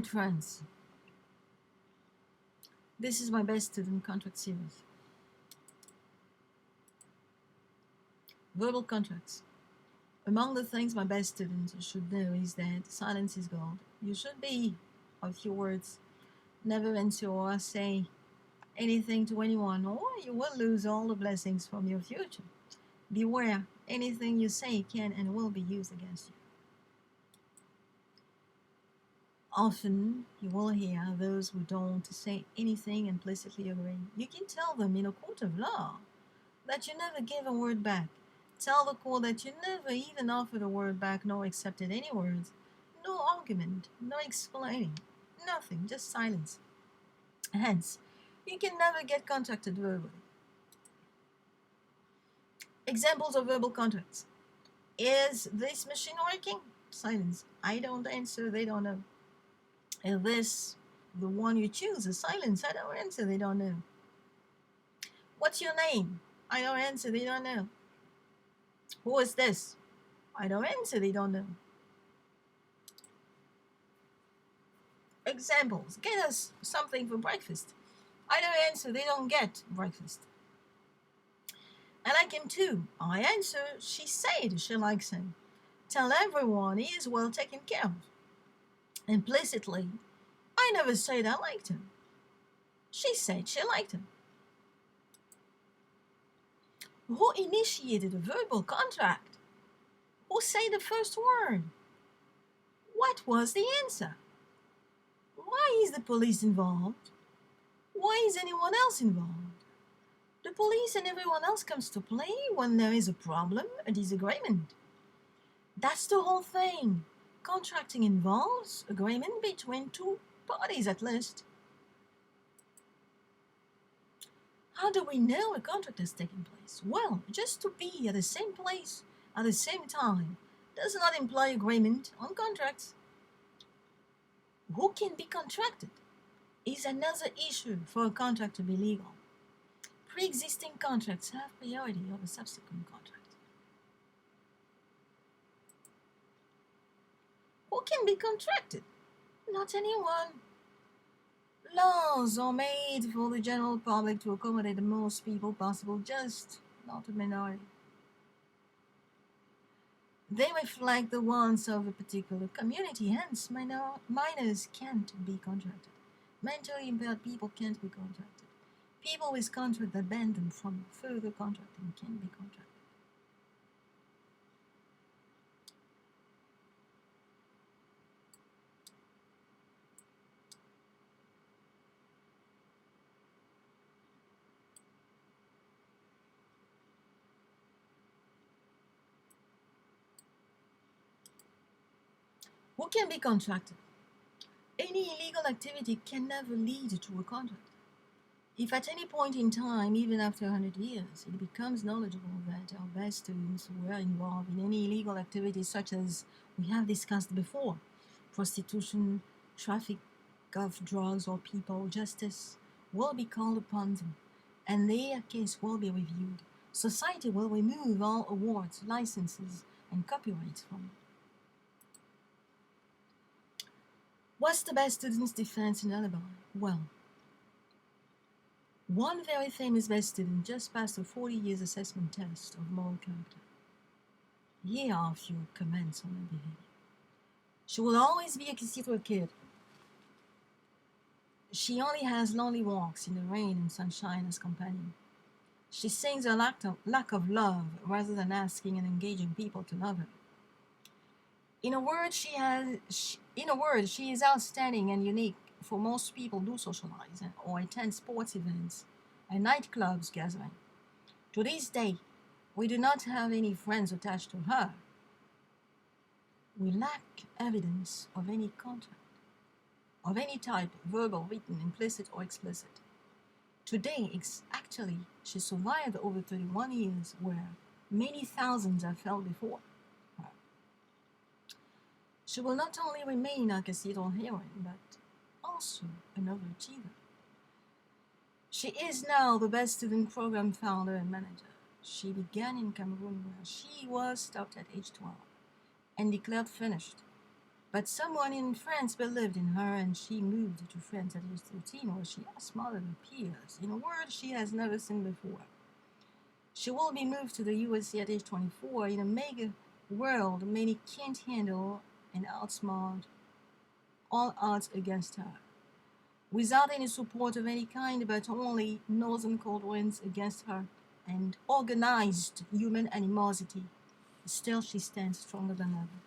Friends, this is my best student contract series. Verbal contracts. Among the things my best students should know is that silence is gold. You should be, of your words, never answer or say anything to anyone, or you will lose all the blessings from your future. Beware, anything you say can and will be used against you. Often you will hear those who don't say anything implicitly agree. You can tell them in a court of law that you never gave a word back. Tell the court that you never even offered a word back nor accepted any words. No argument, no explaining, nothing, just silence. Hence, you can never get contracted verbally. Examples of verbal contracts. Is this machine working? Silence. I don't answer, they don't know. Is this the one you choose? A silence. I don't answer, they don't know. What's your name? I don't answer, they don't know. Who is this? I don't answer, they don't know. Examples. Get us something for breakfast. I don't answer, they don't get breakfast. I like him too. I answer, she said she likes him. Tell everyone he is well taken care of. Implicitly, I never said I liked him. She said she liked him. Who initiated a verbal contract? Who said the first word? What was the answer? Why is the police involved? Why is anyone else involved? The police and everyone else comes to play when there is a problem, a disagreement. That's the whole thing. Contracting involves agreement between two parties at least. How do we know a contract has taken place? Well, just to be at the same place at the same time does not imply agreement on contracts. Who can be contracted is another issue for a contract to be legal. Pre-existing contracts have priority over subsequent contracts. Who can be contracted? Not anyone. Laws are made for the general public to accommodate the most people possible, just not a minority. They reflect the wants of a particular community, hence minors can't be contracted. Mentally impaired people can't be contracted. People with contract that ban them from further contracting can be contracted. Who can be contracted? Any illegal activity can never lead to a contract. If at any point in time, even after 100 years, it becomes knowledgeable that our best students were involved in any illegal activities such as we have discussed before, prostitution, traffic of drugs or people, justice will be called upon them, and their case will be reviewed. Society will remove all awards, licenses, and copyrights from them. What's the best student's defense in alibi? Well, one very famous best student just passed a 40 years assessment test of moral character. Here are a few comments on her behavior. She will always be a cathedral kid. She only has lonely walks in the rain and sunshine as companion. She sings her lack of love rather than asking and engaging people to love her. In a word, she is outstanding and unique, for most people do socialize or attend sports events and nightclubs gathering. To this day, we do not have any friends attached to her. We lack evidence of any contract, of any type, verbal, written, implicit, or explicit. Today, actually, she survived over 31 years where many thousands have fell before her. She will not only remain a cathedral heroine, but also an overachiever. She is now the best student program founder and manager. She began in Cameroon where she was stopped at age 12 and declared finished. But someone in France believed in her, and she moved to France at age 13, where she has smothered her peers in a world she has never seen before. She will be moved to the USA at age 24 in a mega world many can't handle and outsmart all odds against her. Without any support of any kind, but only northern cold winds against her and organized human animosity, still she stands stronger than ever.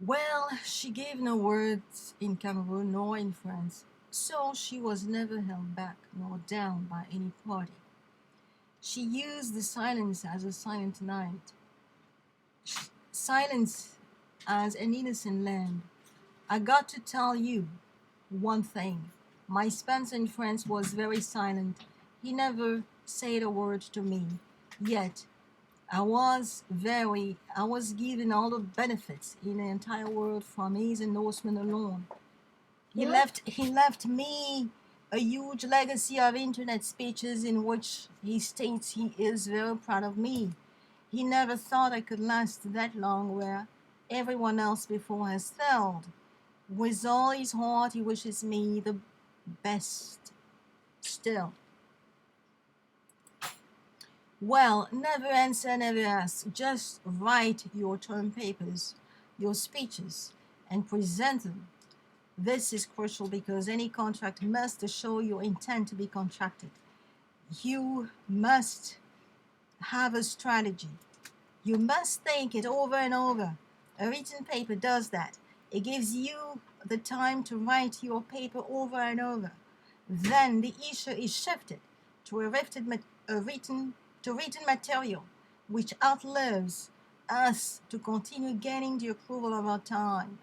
Well, she gave no words in Cameroon nor in France, so she was never held back nor down by any party. She used the silence as a silent night, silence as an innocent lamb. I got to tell you one thing. My Spencer in France was very silent. He never said a word to me. Yet I was given all the benefits in the entire world from his endorsement alone. He left me a huge legacy of internet speeches in which he states he is very proud of me. He never thought I could last that long where everyone else before has failed. With all his heart, he wishes me the best still. Well, never answer, never ask. Just write your term papers, your speeches, and present them. This is crucial because any contract must show your intent to be contracted. You must have a strategy. You must think it over and over. A written paper does that. It gives you the time to write your paper over and over. Then the issue is shifted to written material, which outlives us to continue gaining the approval of our time.